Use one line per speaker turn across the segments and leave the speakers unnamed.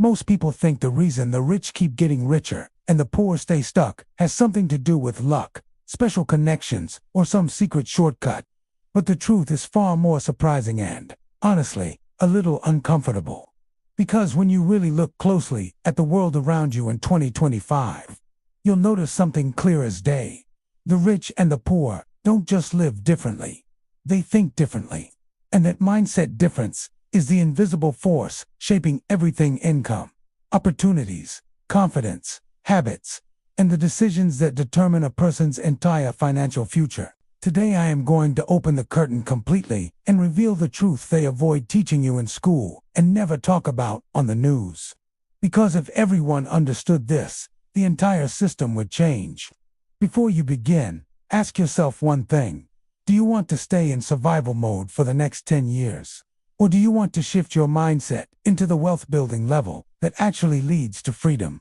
Most people think the reason the rich keep getting richer and the poor stay stuck has something to do with luck, special connections, or some secret shortcut. But the truth is far more surprising and, honestly, a little uncomfortable. Because when you really look closely at the world around you in 2025, you'll notice something clear as day. The rich and the poor don't just live differently, they think differently. And that mindset difference is the invisible force shaping everything: income, opportunities, confidence, habits, and the decisions that determine a person's entire financial future. Today I am going to open the curtain completely and reveal the truth they avoid teaching you in school and never talk about on the news. Because if everyone understood this, the entire system would change. Before you begin, ask yourself one thing. Do you want to stay in survival mode for the next 10 years? Or do you want to shift your mindset into the wealth-building level that actually leads to freedom?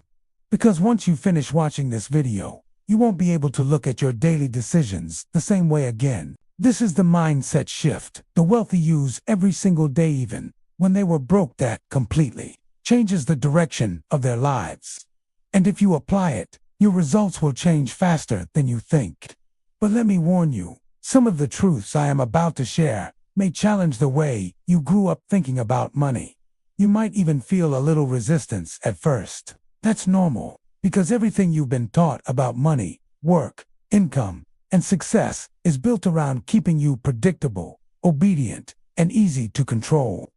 Because once you finish watching this video, you won't be able to look at your daily decisions the same way again. This is the mindset shift the wealthy use every single day, even when they were broke, that completely changes the direction of their lives. And if you apply it, your results will change faster than you think. But let me warn you, some of the truths I am about to share may challenge the way you grew up thinking about money. You might even feel a little resistance at first. That's normal, because everything you've been taught about money, work, income, and success is built around keeping you predictable, obedient, and easy to control.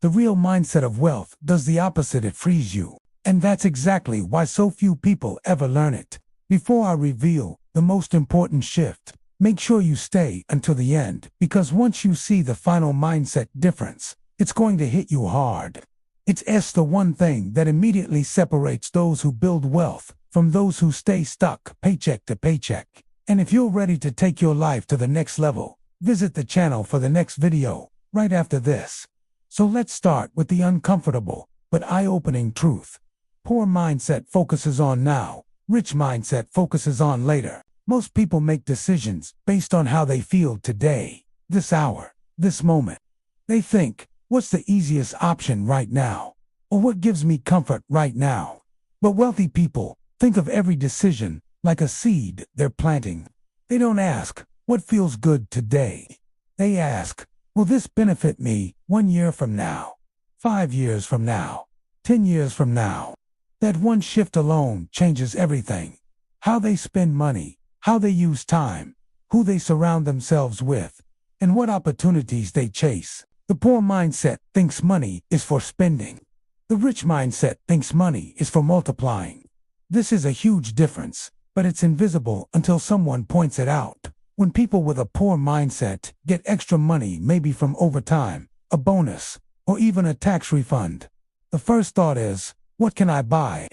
The real mindset of wealth does the opposite: it frees you. And that's exactly why so few people ever learn it. Before I reveal the most important shift, make sure you stay until the end, because once you see the final mindset difference, it's going to hit you hard. It's the one thing that immediately separates those who build wealth from those who stay stuck paycheck to paycheck. And if you're ready to take your life to the next level, visit the channel for the next video right after this. So let's start with the uncomfortable but eye-opening truth. Poor mindset focuses on now, rich mindset focuses on later. Most people make decisions based on how they feel today, this hour, this moment. They think, what's the easiest option right now? Or what gives me comfort right now? But wealthy people think of every decision like a seed they're planting. They don't ask, what feels good today? They ask, will this benefit me 1 year from now, 5 years from now, 10 years from now? That one shift alone changes everything. How they spend money, how they use time, who they surround themselves with, and what opportunities they chase. The poor mindset thinks money is for spending. The rich mindset thinks money is for multiplying. This is a huge difference, but it's invisible until someone points it out. When people with a poor mindset get extra money, maybe from overtime, a bonus, or even a tax refund, the first thought is, what can I buy?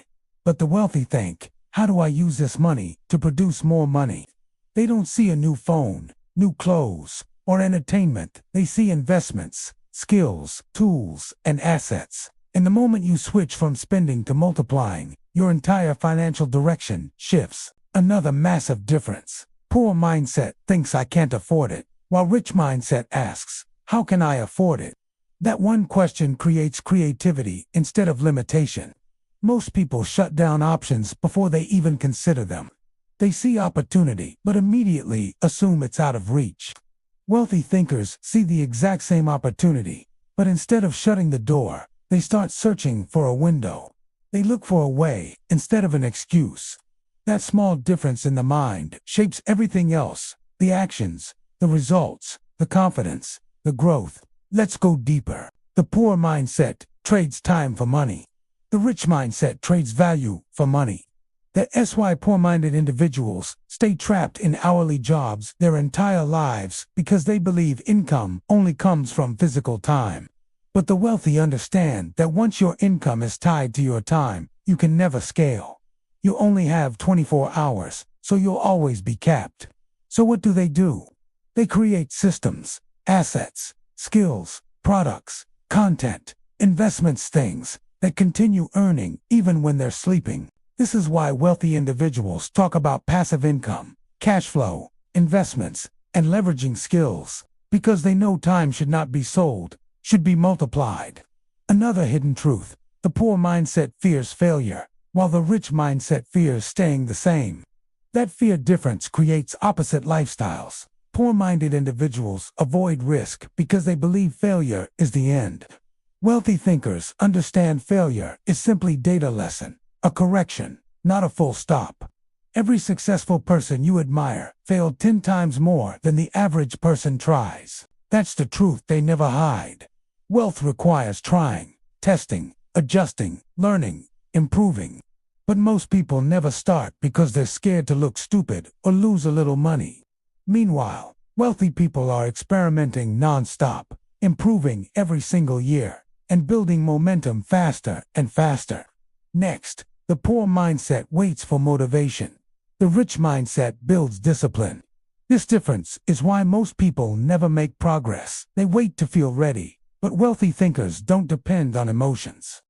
But the wealthy think, how do I use this money to produce more money? They don't see a new phone, new clothes, or entertainment. They see investments, skills, tools, and assets. And the moment you switch from spending to multiplying, your entire financial direction shifts. Another massive difference. Poor mindset thinks I can't afford it, while rich mindset asks, how can I afford it? That one question creates creativity instead of limitation. Most people shut down options before they even consider them. They see opportunity, but immediately assume it's out of reach. Wealthy thinkers see the exact same opportunity, but instead of shutting the door, they start searching for a window. They look for a way instead of an excuse. That small difference in the mind shapes everything else: the actions, the results, the confidence, the growth. Let's go deeper. The poor mindset trades time for money. The rich mindset trades value for money. That's why poor-minded individuals stay trapped in hourly jobs their entire lives, because they believe income only comes from physical time. But the wealthy understand that once your income is tied to your time, you can never scale. You only have 24 hours, so you'll always be capped. So what do? They create systems, assets, skills, products, content, investments, things that continue earning even when they're sleeping. This is why wealthy individuals talk about passive income, cash flow, investments, and leveraging skills, because they know time should not be sold, should be multiplied. Another hidden truth: The poor mindset fears failure, while the rich mindset fears staying the same. That fear difference creates opposite lifestyles. Poor-minded individuals avoid risk because they believe failure is the end. Wealthy thinkers understand failure is simply data lesson, a correction, not a full stop. Every successful person you admire failed 10 times more than the average person tries. That's the truth they never hide. Wealth requires trying, testing, adjusting, learning, improving. But most people never start because they're scared to look stupid or lose a little money. Meanwhile, wealthy people are experimenting non-stop, improving every single year, and building momentum faster and faster. Next, the poor mindset waits for motivation. The rich mindset builds discipline. This difference is why most people never make progress. They wait to feel ready, but wealthy thinkers don't depend on emotions.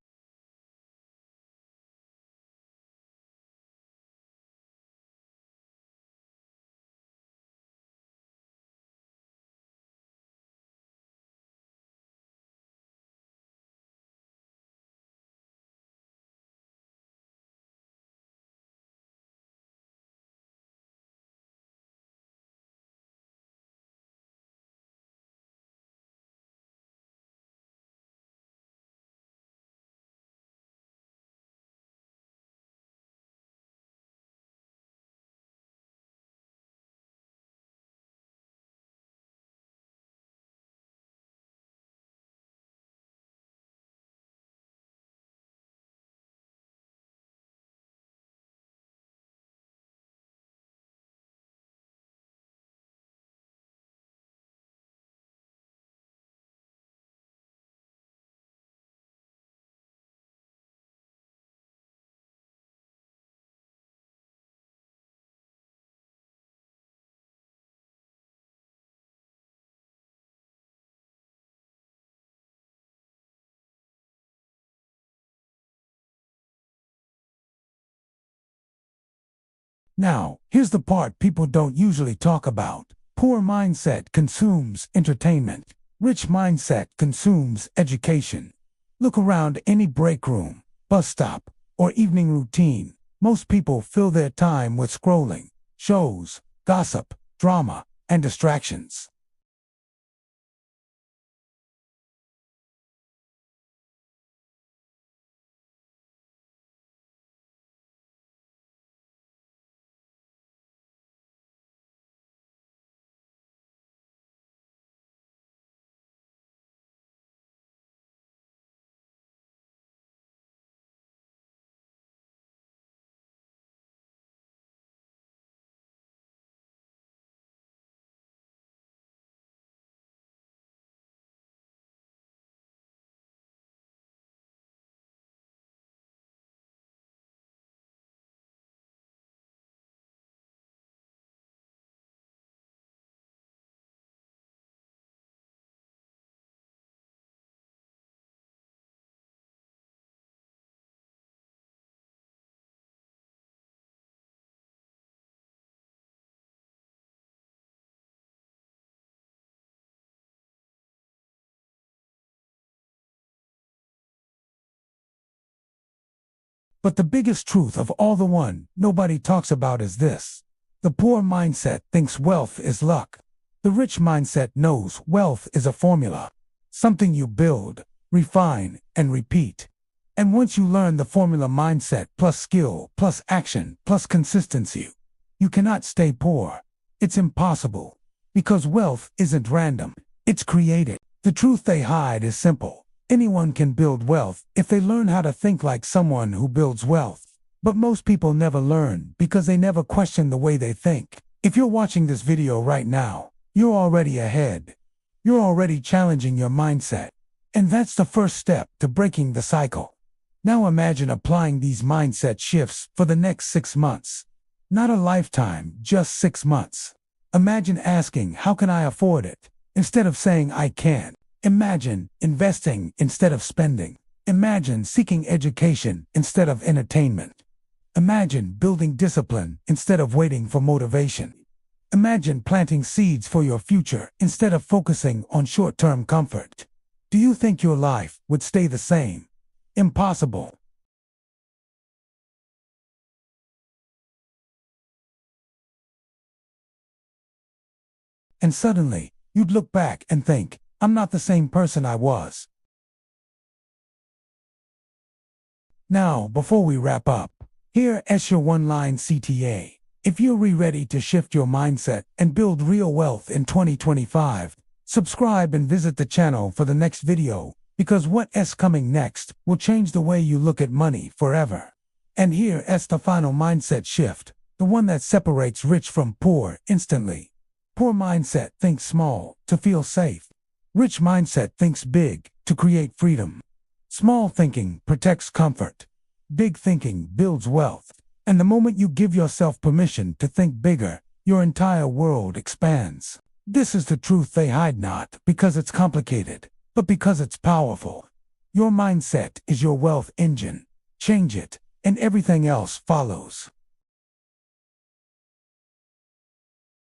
Now, here's the part people don't usually talk about. Poor mindset consumes entertainment. Rich mindset consumes education. Look around any break room, bus stop, or evening routine. Most people fill their time with scrolling, shows, gossip, drama, and distractions. But the biggest truth of all the one nobody talks about is this. The poor mindset thinks wealth is luck. The rich mindset knows wealth is a formula, something you build, refine, and repeat. And once you learn the formula mindset plus skill plus action plus consistency, you cannot stay poor. It's impossible. Because wealth isn't random. It's created. The truth they hide is simple. Anyone can build wealth if they learn how to think like someone who builds wealth. But most people never learn because they never question the way they think. If you're watching this video right now, you're already ahead. You're already challenging your mindset. And that's the first step to breaking the cycle. Now imagine applying these mindset shifts for the next 6 months. Not a lifetime, just 6 months. Imagine asking, how can I afford it? Instead of saying, I can't. Imagine investing instead of spending. Imagine seeking education instead of entertainment. Imagine building discipline instead of waiting for motivation. Imagine planting seeds for your future instead of focusing on short-term comfort. Do you think your life would stay the same? Impossible. And suddenly, you'd look back and think, I'm not the same person I was. Now, before we wrap up, here's your one-line CTA. If you're ready to shift your mindset and build real wealth in 2025, subscribe and visit the channel for the next video, because what's coming next will change the way you look at money forever. And here's the final mindset shift, the one that separates rich from poor instantly. Poor mindset thinks small, to feel safe. Rich mindset thinks big, to create freedom. Small thinking protects comfort. Big thinking builds wealth. And the moment you give yourself permission to think bigger, your entire world expands. This is the truth they hide, not because it's complicated, but because it's powerful. Your mindset is your wealth engine. Change it, and everything else follows.